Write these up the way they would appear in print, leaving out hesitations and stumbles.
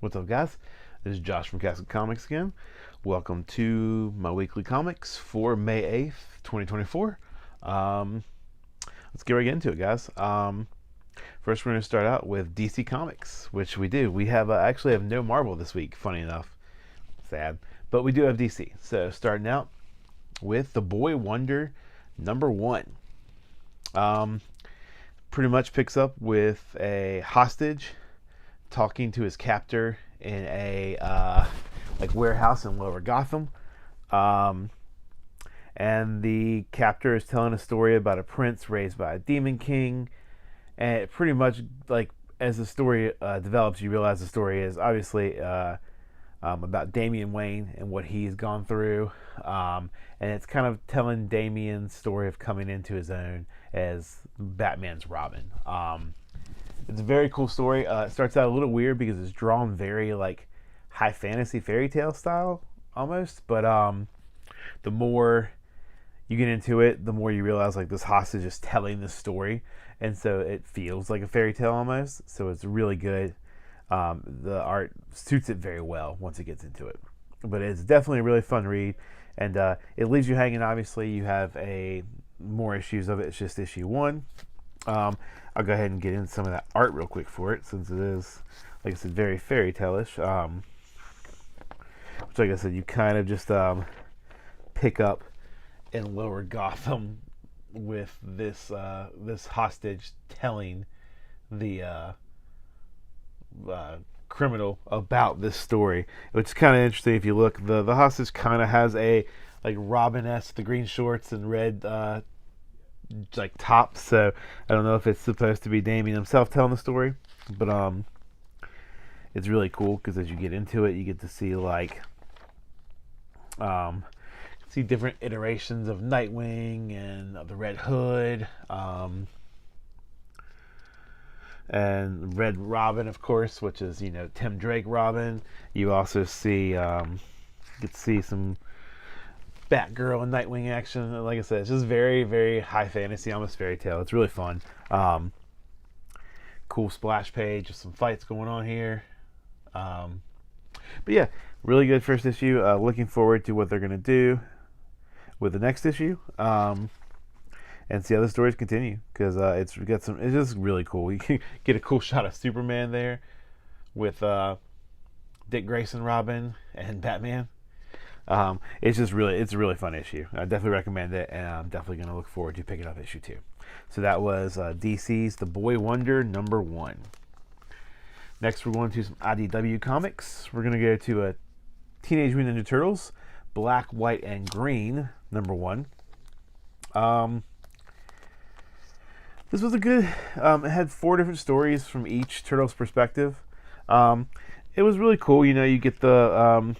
What's up, guys? This is Josh from Casket Comics again. Welcome to my weekly comics for May 8th, 2024. Let's get right into it, guys. First, we're going to start out with DC Comics, which we do. We have actually have no Marvel this week, funny enough. Sad. But we do have DC. So, starting out with The Boy Wonder #1. Pretty much picks up with a hostage talking to his captor in a warehouse in Lower Gotham, and the captor is telling a story about a prince raised by a demon king, and it pretty much, like, as the story develops, you realize the story is obviously about Damian Wayne and what he's gone through, and it's kind of telling Damian's story of coming into his own as Batman's Robin. It's a very cool story. It starts out a little weird because it's drawn very like high fantasy fairy tale style almost, but the more you get into it, the more you realize like this hostage is telling the story, and so it feels like a fairy tale almost. So it's really good. The art suits it very well once it gets into it, but it's definitely a really fun read, and it leaves you hanging. Obviously, you have more issues of it. It's just issue 1. I'll go ahead and get into some of that art real quick for it, since it is, like I said, very fairy tale-ish. Which, like I said, you kind of just pick up in Lower Gotham with this hostage telling the criminal about this story, which is kind of interesting. If you look, the hostage kind of has a like Robin-esque, the green shorts and red like top, so I don't know if it's supposed to be Damian himself telling the story, but it's really cool because as you get into it, you get to see like different iterations of Nightwing and of the Red Hood, and Red Robin, of course, which is Tim Drake Robin. You also see get to see some Batgirl and Nightwing action. Like I said, it's just very, very high fantasy, almost fairy tale. It's really fun. Cool splash page with some fights going on here. But yeah, really good first issue. Looking forward to what they're going to do with the next issue, and see how the stories continue, because it's just really cool. You can get a cool shot of Superman there with Dick Grayson Robin and Batman. It's a really fun issue. I definitely recommend it, and I'm definitely going to look forward to picking up issue 2. So that was DC's The Boy Wonder #1. Next, we're going to some IDW comics. We're going to go to Teenage Mutant Ninja Turtles, Black, White, and Green #1. This was a good. It had 4 different stories from each Turtles' perspective. It was really cool. You get the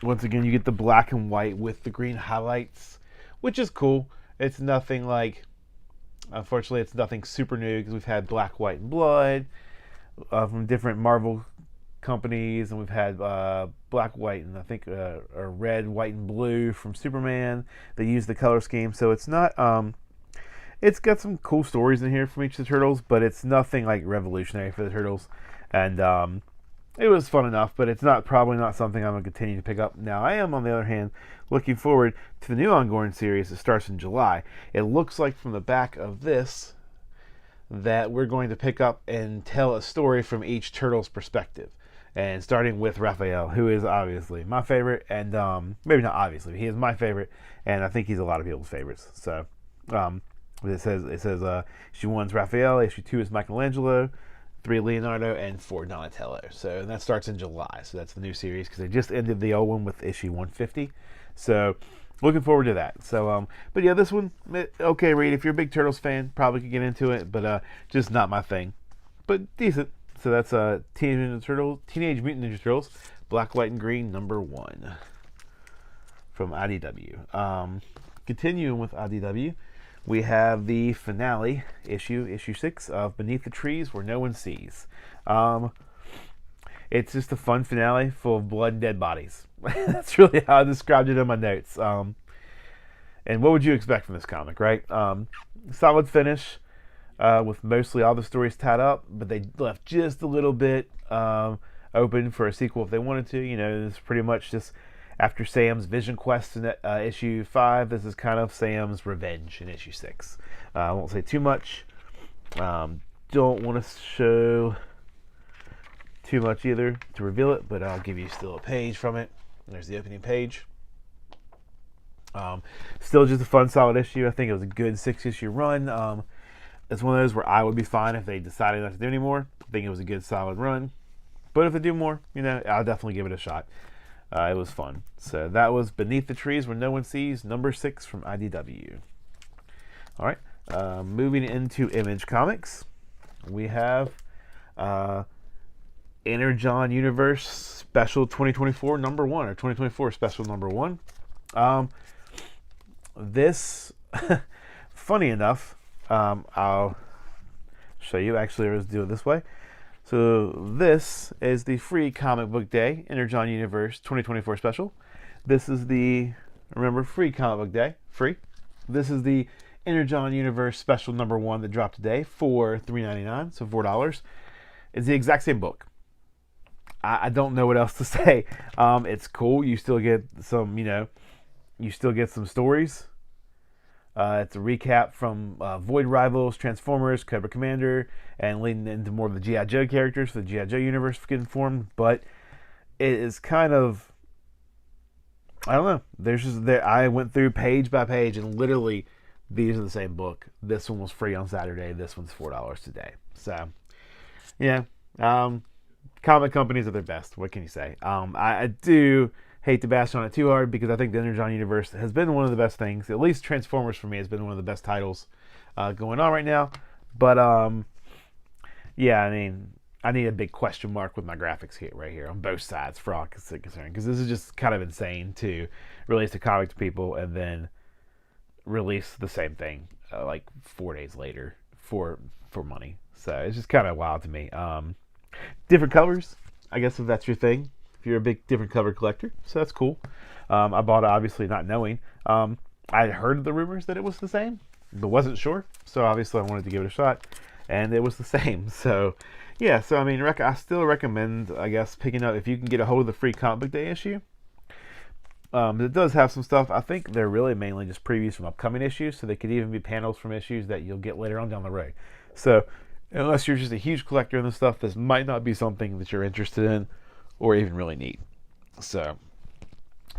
once again, you get the black and white with the green highlights, which is cool. It's nothing like, unfortunately, it's nothing super new, because we've had Black, White, and Blood from different Marvel companies, and we've had Black, White, and I think or Red, White, and Blue from Superman. They use the color scheme, so it's not. It's got some cool stories in here from each of the Turtles, but it's nothing like revolutionary for the Turtles, and it was fun enough, but it's probably not something I'm going to continue to pick up. Now, I am, on the other hand, looking forward to the new ongoing series that starts in July. It looks like from the back of this that we're going to pick up and tell a story from each Turtle's perspective. And starting with Raphael, who is obviously my favorite, and maybe not obviously, but he is my favorite, and I think he's a lot of people's favorites. So, it says issue 1's Raphael, issue 2 is Michelangelo, 3 Leonardo, and 4 Donatello. So, and that starts in July. So that's the new series, because they just ended the old one with issue 150. So looking forward to that. So but yeah, this one, okay read. If you're a big Turtles fan, probably could get into it, but just not my thing, but decent. So that's Teenage Mutant Ninja Turtles, Black, White, and Green #1 from IDW. Continuing with IDW, we have the finale issue 6 of Beneath the Trees Where No One Sees. It's just a fun finale full of blood and dead bodies. That's really how I described it in my notes. And what would you expect from this comic, right? Solid finish with mostly all the stories tied up, but they left just a little bit of open for a sequel if they wanted to. You know, it's pretty much just after Sam's Vision Quest in issue 5. This is kind of Sam's revenge in issue 6. I won't say too much. Don't want to show too much either to reveal it, but I'll give you still a page from it. There's the opening page. Still just a fun, solid issue. I think it was a good 6-issue run. It's one of those where I would be fine if they decided not to do anymore. I think it was a good, solid run. But if they do more, you know, I'll definitely give it a shot. It was fun. So that was Beneath the Trees Where No One Sees, number 6 from IDW. All right. Moving into Image Comics, we have Energon Universe Special 2024 number 1, or 2024 Special number 1. This, funny enough, I'll show you. Actually, let's do it this way. So this is the free Comic Book Day Energon Universe 2024 Special. This is the, remember, free Comic Book Day, free. This is the Energon Universe Special number 1 that dropped today for $3.99, so $4. It's the exact same book. I don't know what else to say. It's cool. You still get some, you still get some stories. It's a recap from Void Rivals, Transformers, Cobra Commander, and leading into more of the G.I. Joe characters for the G.I. Joe universe getting formed. But it is kind of, I don't know. There's just I went through page by page, and literally these are the same book. This one was free on Saturday. This one's $4 today. So, yeah. Comic companies are their best. What can you say? I do hate to bash on it too hard because I think the Energon Universe has been one of the best things. At least Transformers for me has been one of the best titles going on right now. But yeah, I mean, I need a big question mark with my graphics here, right here on both sides for all concerned, because this is just kind of insane to release a comic to people and then release the same thing like 4 days later for money. So it's just kind of wild to me. Different covers, I guess, if that's your thing. If you're a big different cover collector, so that's cool. I bought it obviously not knowing. I had heard the rumors that it was the same, but wasn't sure. So obviously I wanted to give it a shot, and it was the same. So yeah, so I mean, I still recommend, I guess, picking up if you can get a hold of the free Comic Book Day issue. It does have some stuff. I think they're really mainly just previews from upcoming issues, so they could even be panels from issues that you'll get later on down the road. So unless you're just a huge collector of this stuff, this might not be something that you're interested in or even really need. So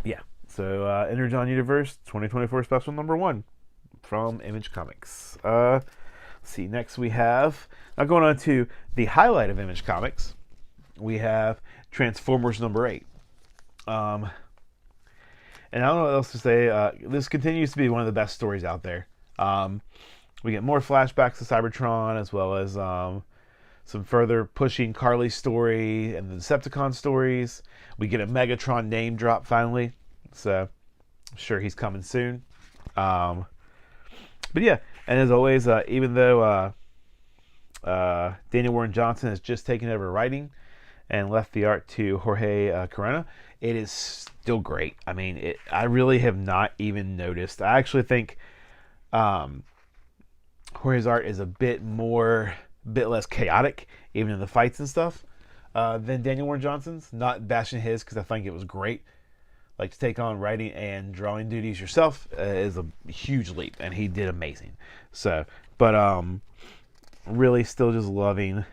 yeah, so Energon Universe 2024 Special number 1 from Image Comics. Let's see, next we have, now going on to the highlight of Image Comics, we have Transformers number 8. And I don't know what else to say. This continues to be one of the best stories out there. We get more flashbacks to Cybertron, as well as some further pushing Carly's story and the Decepticon stories. We get a Megatron name drop finally, so I'm sure he's coming soon. But yeah, and as always, even though Daniel Warren Johnson has just taken over writing and left the art to Jorge Corona, it is still great. I mean, I really have not even noticed. I actually think Jorge's art is a bit less chaotic, even in the fights and stuff, than Daniel Warren Johnson's. Not bashing his, because I think it was great. Like, to take on writing and drawing duties yourself is a huge leap, and he did amazing. So, but really still just loving,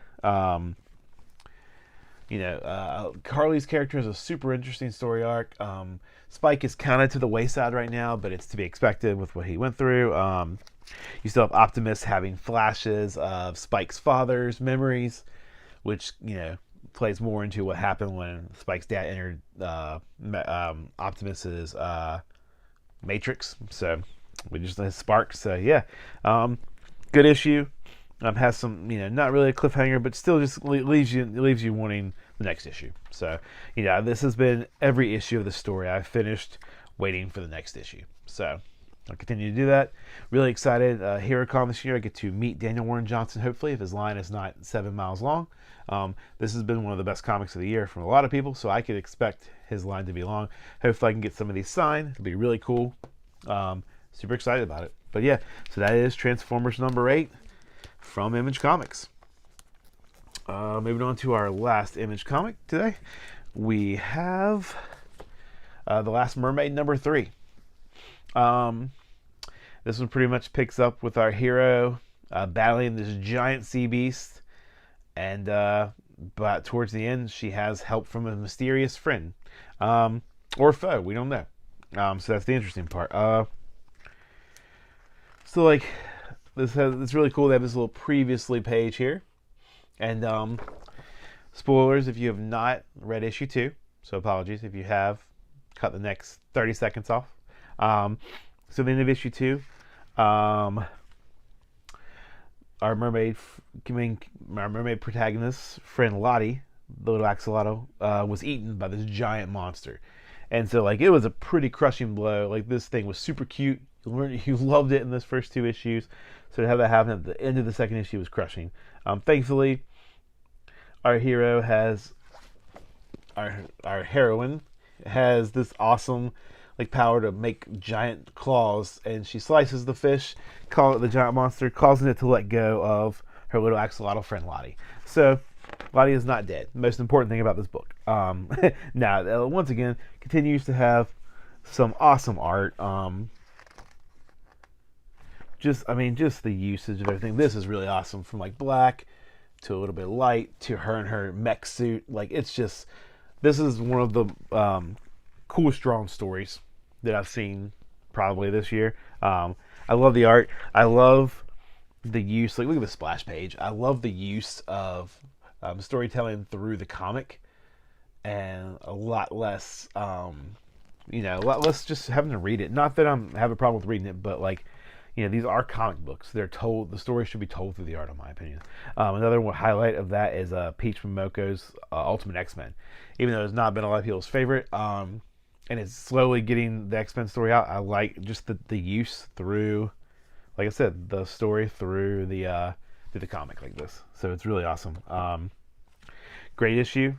Carly's character is a super interesting story arc. Spike is kind of to the wayside right now, but it's to be expected with what he went through. You still have Optimus having flashes of Spike's father's memories, which, plays more into what happened when Spike's dad entered Optimus's Matrix. So we just had Spark. So yeah, good issue. Has some, not really a cliffhanger, but still just leaves you wanting the next issue. So, this has been every issue of the story. I've finished waiting for the next issue. So I'll continue to do that. Really excited. HeroCon this year, I get to meet Daniel Warren Johnson, hopefully, if his line is not 7 miles long. This has been one of the best comics of the year from a lot of people, so I could expect his line to be long. Hopefully I can get some of these signed. It'll be really cool. Super excited about it. But yeah, so that is Transformers number 8 from Image Comics. Moving on to our last Image comic today, we have The Last Mermaid #3. This one pretty much picks up with our hero battling this giant sea beast, and but towards the end, she has help from a mysterious friend or foe. We don't know. So that's the interesting part. So like, it's really cool. They have this little previously page here, and spoilers if you have not read issue 2. So apologies if you have. Cut the next 30 seconds off. So the end of issue 2, our mermaid protagonist friend Lottie, the little axolotl, was eaten by this giant monster, and so like it was a pretty crushing blow. Like this thing was super cute. You loved it in those first 2 issues, so to have that happen at the end of the second issue was crushing. Thankfully, our heroine has this awesome like power to make giant claws, and she slices the fish, the giant monster, causing it to let go of her little axolotl friend Lottie. So Lottie is not dead. Most important thing about this book. Now, once again, continues to have some awesome art. Just the usage of everything. This is really awesome, from like black to a little bit light to her in her mech suit. Like this is one of the coolest drawn stories that I've seen probably this year. I love the art. I love the use. Like look at the splash page. I love the use of storytelling through the comic, and a lot less, a lot less just having to read it. Not that I'm have a problem with reading it, but like, these are comic books. They're told. The story should be told through the art, in my opinion. Another highlight of that is Peach Momoko's Ultimate X-Men. Even though it's not been a lot of people's favorite, and it's slowly getting the X-Men story out. I like just the use through, like I said, the story through the comic like this. So it's really awesome. Great issue.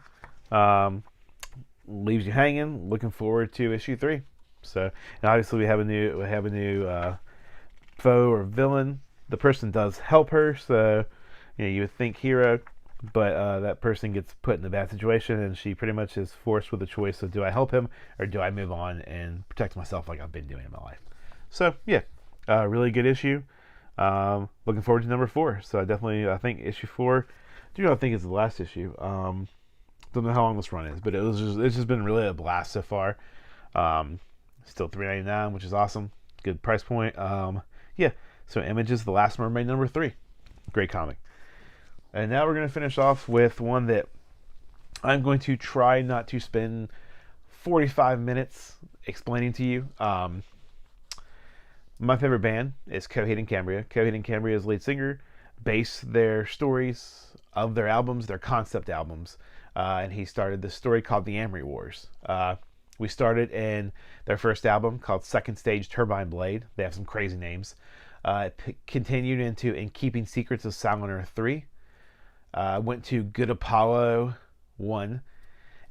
Leaves you hanging. Looking forward to issue 3. So, and obviously we have a new foe or villain. The person does help her, so you would think hero, but that person gets put in a bad situation, and she pretty much is forced with a choice of, do I help him or do I move on and protect myself like I've been doing in my life? So yeah, really good issue. Looking forward to #4. So I think issue 4, I do not think it's the last issue. Don't know how long this run is, but it's just been really a blast so far. Still $3.99, which is awesome. Good price point. Yeah, so Image's The Last Mermaid #3. Great comic. And now we're going to finish off with one that I'm going to try not to spend 45 minutes explaining to you. My favorite band is Coheed and Cambria. Coheed and Cambria's lead singer based their stories of their albums, their concept albums, and he started this story called The Amory Wars. We started in their first album called Second Stage Turbine Blade. They have some crazy names. It continued into In Keeping Secrets of Silent Earth 3. Went to Good Apollo 1.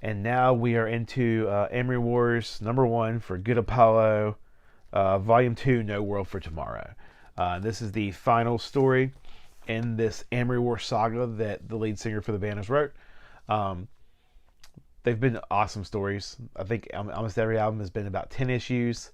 And now we are into Amory Wars #1 for Good Apollo, Volume 2, No World for Tomorrow. This is the final story in this Amory Wars saga that the lead singer for the band has wrote. They've been awesome stories. I think almost every album has been about 10 issues.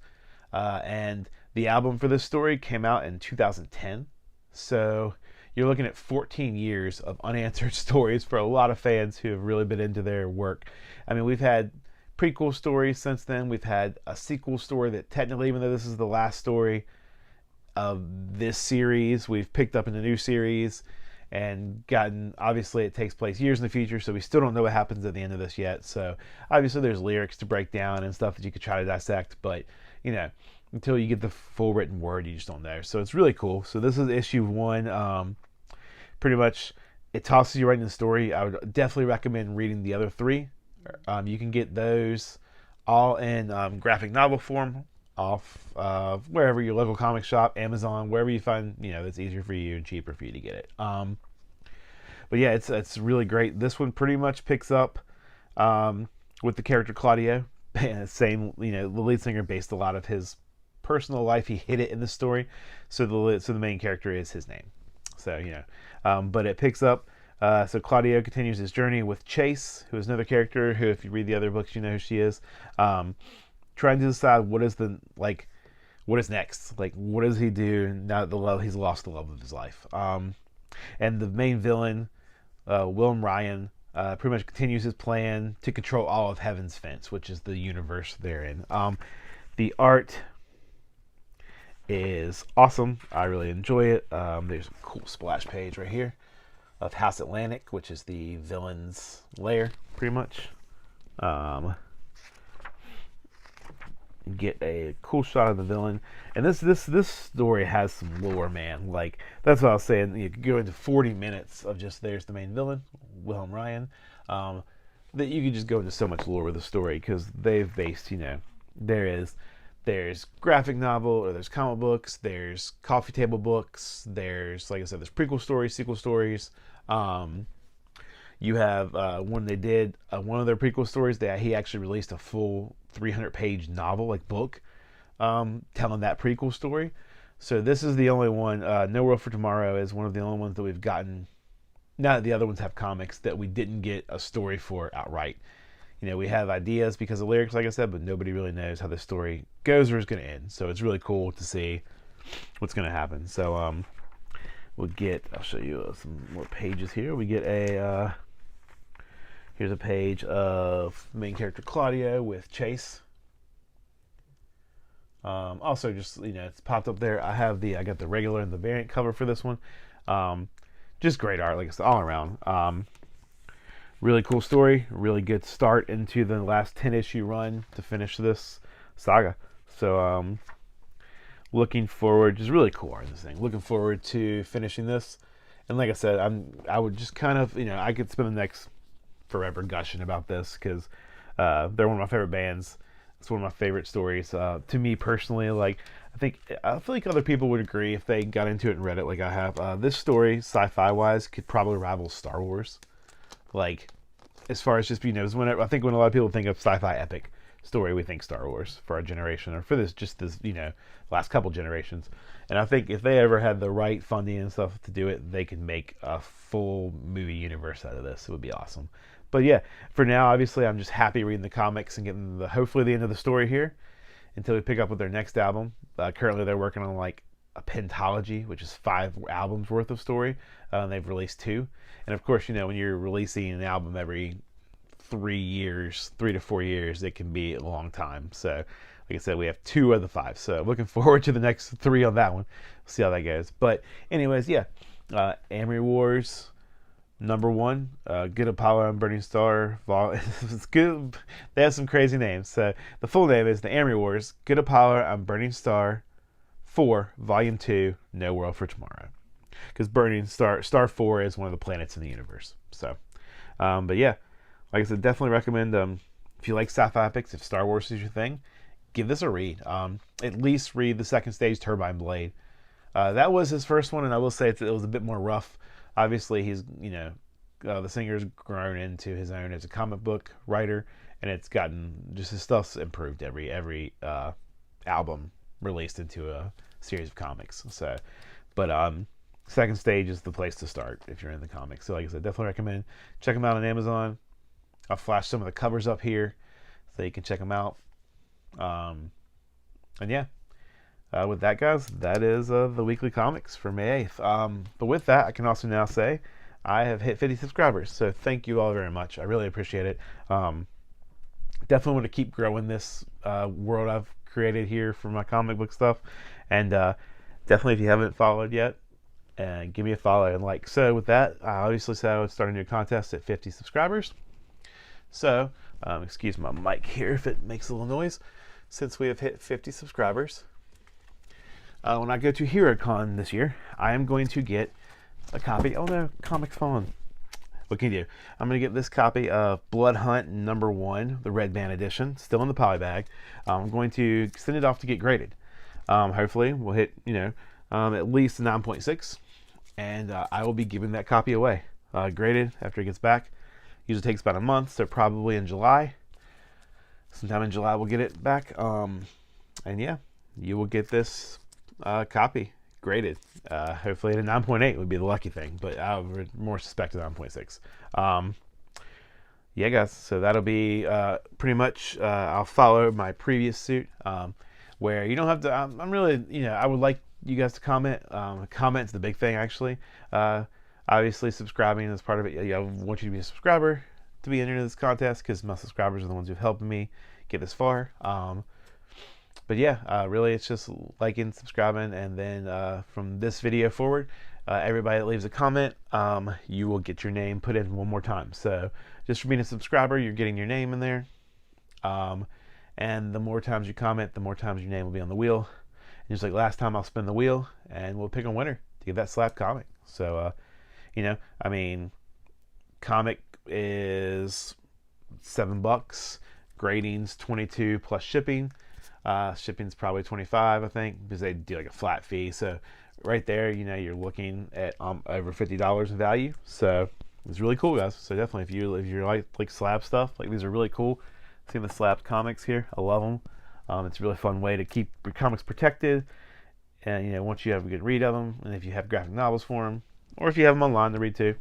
And the album for this story came out in 2010. So you're looking at 14 years of unanswered stories for a lot of fans who have really been into their work. I mean, we've had prequel stories since then. We've had a sequel story that technically, even though this is the last story of this series, we've picked up in a new series and gotten, obviously it takes place years in the future, so we still don't know what happens at the end of this yet. So obviously there's lyrics to break down and stuff that you could try to dissect, but until you get the full written word, you just don't know. So it's really cool. So this is issue 1. Pretty much it tosses you right in the story. I would definitely recommend reading the other 3. You can get those all in graphic novel form off wherever your local comic shop, Amazon, wherever you find that's easier for you and cheaper for you to get it. But yeah, it's really great. This one pretty much picks up with the character Claudio. Same, the lead singer based a lot of his personal life. He hid it in the story, so the main character is his name. So but it picks up So Claudio continues his journey with Chase, who is another character who, if you read the other books, you know who she is. Trying to decide what is next. Like, what does he do now that he's lost the love of his life? And the main villain, Wilhelm Ryan, pretty much continues his plan to control all of Heaven's Fence, which is the universe they're in. The art is awesome. I really enjoy it. There's a cool splash page right here of House Atlantic, which is the villain's lair, pretty much. Get a cool shot of the villain, and this story has some lore, man. Like, that's what I was saying. You could go into 40 minutes of just there's the main villain, Wilhelm Ryan. That you could just go into so much lore with the story, because they've based, there's graphic novel, or there's comic books, there's coffee table books, there's, like I said, there's prequel stories, sequel stories. You have when they did one of their prequel stories, he actually released a full 300-page novel, like book, telling that prequel story. So this is the only one. No World for Tomorrow is one of the only ones that we've gotten. Now that the other ones have comics, that we didn't get a story for outright. We have ideas because of lyrics, like I said, but nobody really knows how the story goes or is going to end. So it's really cool to see what's going to happen. So I'll show you some more pages here. We get here's a page of the main character Claudio with Chase. Also, just, it's popped up there. I got the regular and the variant cover for this one. Just great art, like I said, all around. Really cool story. Really good start into the last 10-issue run to finish this saga. So, looking forward, just really cool art in this thing. Looking forward to finishing this. And like I said, I would just kind of, I could spend the next forever gushing about this, because they're one of my favorite bands. It's one of my favorite stories. To me personally, I feel like other people would agree if they got into it and read it like I have. This story, sci-fi wise, could probably rival Star Wars. Like, as far as just, I think when a lot of people think of sci-fi epic story, we think Star Wars for our generation, or for this last couple generations. And I think if they ever had the right funding and stuff to do it, they could make a full movie universe out of this. It would be awesome. But yeah, for now, obviously, I'm just happy reading the comics and getting hopefully the end of the story here until we pick up with their next album. Currently, they're working on a pentology, which is 5 albums worth of story. They've released 2. And of course, when you're releasing an album every 3 to 4 years, it can be a long time. So, like I said, we have 2 of the 5. So, looking forward to the next 3 on that one. We'll see how that goes. But, anyways, yeah. Amory Wars #1. Good Apollo and Burning Star. It's good. They have some crazy names. So, the full name is the Amory Wars, Good Apollo and Burning Star 4, Volume 2, No World for Tomorrow. Because Burning Star 4 is one of the planets in the universe. So, but yeah, like I said, definitely recommend, if you like sci-fi epics, if Star Wars is your thing, give this a read. At least read the second stage, Turbine Blade. That was his first one, and I will say it was a bit more rough. Obviously, he's, the singer's grown into his own as a comic book writer, and it's gotten, just his stuff's improved every album released into a series of comics. So, but second stage is the place to start if you're in the comics. So like I said, definitely recommend check them out on Amazon. I'll flash some of the covers up here so you can check them out. And yeah, with that, guys, that is the weekly comics for May 8th. But with that, I can also now say I have hit 50 subscribers. So thank you all very much. I really appreciate it. Definitely want to keep growing this world I've created here for my comic book stuff. And definitely, if you haven't followed yet, give me a follow and like. So with that, I obviously said I would start a new contest at 50 subscribers. So, excuse my mic here if it makes a little noise. Since we have hit 50 subscribers, when I go to HeroCon this year, I am going to get a copy. Oh no, Comic Phone. What can you do? I'm going to get this copy of Blood Hunt #1, the Red Band edition, still in the poly bag. I'm going to send it off to get graded. Hopefully, we'll hit, at least 9.6, and I will be giving that copy away, graded after it gets back. Usually takes about a month, so probably in July. Sometime in July, we'll get it back. And yeah, you will get this copy graded. Hopefully at a 9.8 would be the lucky thing, but I would more suspect a 9.6. Yeah, guys, so that'll be pretty much, I'll follow my previous suit, where you don't have to, I'm really, I would like you guys to comment. Comment's the big thing, actually. Obviously, subscribing is part of it. I want you to be a subscriber to be entered into this contest, because my subscribers are the ones who've helped me get this far. But yeah, really, it's just liking, subscribing, and then from this video forward, everybody that leaves a comment, you will get your name put in one more time. So just for being a subscriber, you're getting your name in there. And the more times you comment, the more times your name will be on the wheel. And just like last time, I'll spin the wheel, and we'll pick a winner to get that slab comic. So, I mean, comic is $7. Grading's $22 plus shipping. Shipping's probably $25, I think, because they do like a flat fee. So right there, you're looking at over $50 in value. So it's really cool, guys. So definitely, if you like slab stuff, like these are really cool. Seeing the slab comics here, I love them. It's a really fun way to keep your comics protected. And once you have a good read of them, and if you have graphic novels for them, or if you have them online to read too,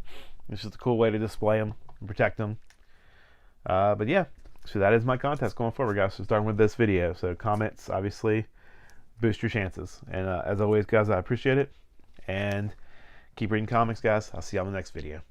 it's just a cool way to display them and protect them. But yeah, so that is my contest going forward, guys. So starting with this video, so comments obviously boost your chances. And as always, guys, I appreciate it. And keep reading comics, guys. I'll see you on the next video.